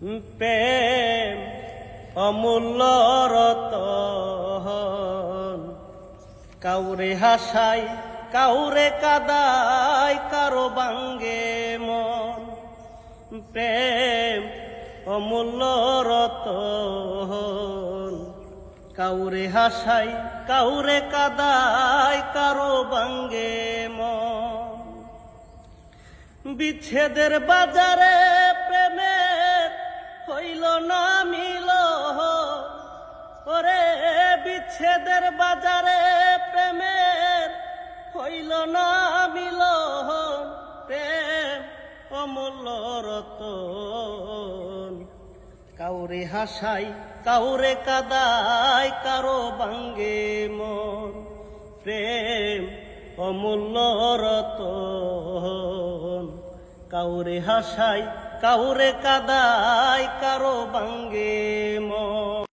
প্রেম অমূল্য রতন, কাউরে হাসাই কাউরে কাদাই কারো বাঙ্গে মন। প্রেম অমূল্য রতন, কাউরে হাসাই কাউরে কাদাই কারো বাঙ্গে মন। বিচ্ছেদের বাজারে প্রেমের হইল না মিল, ওরে বিচ্ছেদের বাজারে প্রেমের হইল না মিল। প্রেম অমূল্য রতন, কাউরে হাসাই কাউরে কাদাই কারো বাঙ্গে মন। প্রেম অমূল্য রতন, কাউরে হাসাই কাউরে কাদাই কারো বাঙ্গে